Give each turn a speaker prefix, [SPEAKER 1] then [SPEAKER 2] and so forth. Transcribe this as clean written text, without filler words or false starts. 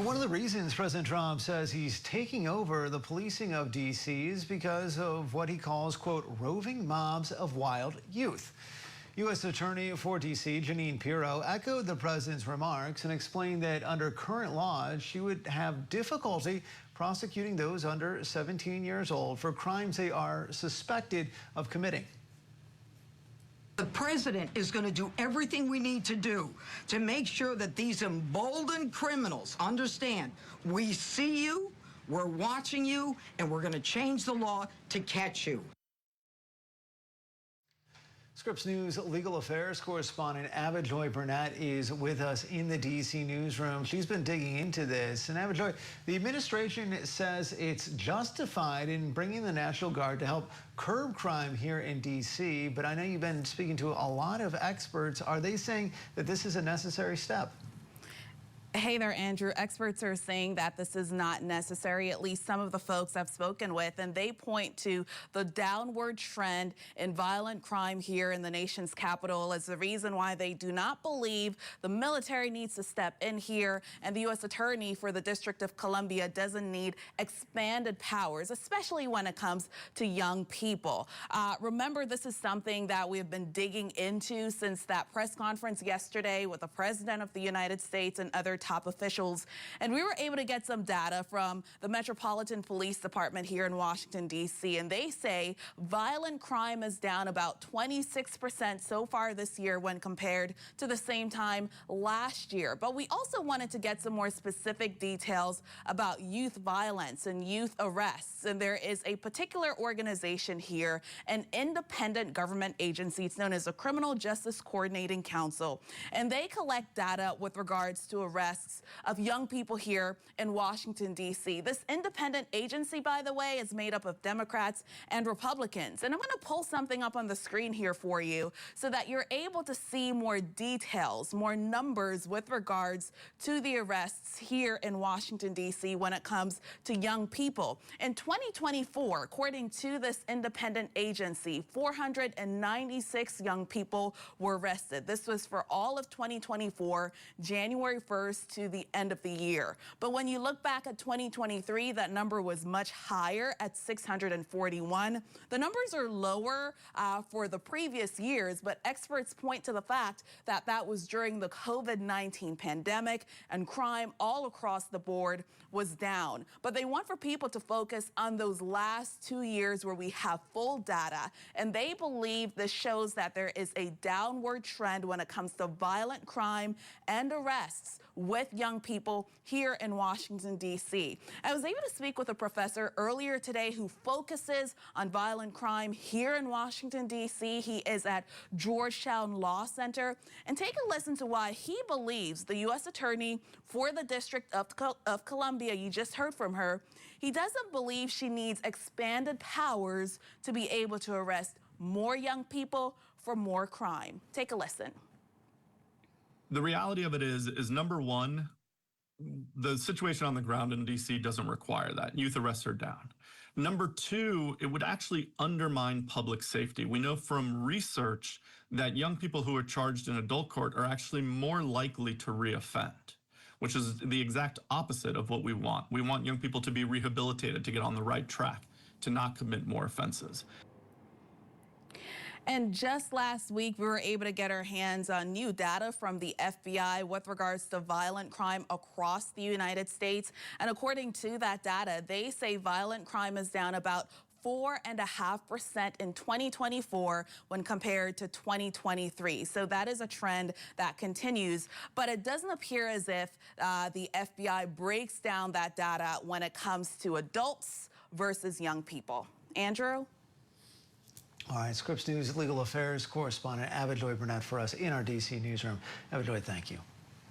[SPEAKER 1] One of the reasons President Trump says he's taking over the policing of D.C. is because of what he calls, quote, roving mobs of wild youth. U.S. Attorney for D.C. Jeanine Pirro echoed the president's remarks and explained that under current laws, she would have difficulty prosecuting those under 17 years old for crimes they are suspected of committing.
[SPEAKER 2] The president is going to do everything we need to do to make sure that these emboldened criminals understand we see you, we're watching you, and we're going to change the law to catch you.
[SPEAKER 1] Scripps News legal affairs correspondent Abijoy Burnett is with us in the D.C. newsroom. She's been digging into this. And Abijoy, the administration says it's justified in bringing the National Guard to help curb crime here in D.C. But I know you've been speaking to a lot of experts. Are they saying that this is a necessary step?
[SPEAKER 3] Hey there, Andrew. Experts are saying that this is not necessary, at least some of the folks I've spoken with, and they point to the downward trend in violent crime here in the nation's capital as the reason why they do not believe the military needs to step in here, and the U.S. Attorney for the District of Columbia doesn't need expanded powers, especially when it comes to young people. Remember, this is something that we've been digging into since that press conference yesterday with the President of the United States and other top officials, and we were able to get some data from the Metropolitan Police Department here in Washington, D.C., and they say violent crime is down about 26% so far this year when compared to the same time last year. But we also wanted to get some more specific details about youth violence and youth arrests, and there is a particular organization here, an independent government agency. It's known as the Criminal Justice Coordinating Council, and they collect data with regards to arrests of young people here in Washington, D.C. This independent agency, by the way, is made up of Democrats and Republicans. And I'm going to pull something up on the screen here for you so that you're able to see more details, more numbers with regards to the arrests here in Washington, D.C. when it comes to young people. In 2024, according to this independent agency, 496 young people were arrested. This was for all of 2024, January 1st to the end of the year. But when you look back at 2023, that number was much higher at 641. The numbers are lower for the previous years, but experts point to the fact that that was during the COVID-19 pandemic, and crime all across the board was down. But they want for people to focus on those last 2 years where we have full data, and they believe this shows that there is a downward trend when it comes to violent crime and arrests with young people here in Washington, D.C. I was able to speak with a professor earlier today who focuses on violent crime here in Washington, D.C. He is at Georgetown Law Center. And take a listen to why he believes the U.S. Attorney for the District of Columbia, you just heard from her, he doesn't believe she needs expanded powers to be able to arrest more young people for more crime. Take a listen.
[SPEAKER 4] The reality of it is number one, the situation on the ground in D.C. doesn't require that. Youth arrests are down. Number two, it would actually undermine public safety. We know from research that young people who are charged in adult court are actually more likely to reoffend, which is the exact opposite of what we want. We want young people to be rehabilitated, to get on the right track, to not commit more offenses.
[SPEAKER 3] And just last week, we were able to get our hands on new data from the FBI with regards to violent crime across the United States. And according to that data, they say violent crime is down about 4.5% in 2024 when compared to 2023. So that is a trend that continues. But it doesn't appear as if the FBI breaks down that data when it comes to adults versus young people. Andrew?
[SPEAKER 1] All right, Scripps News legal affairs correspondent Abijoy Burnett for us in our D.C. newsroom. Abijoy, thank you.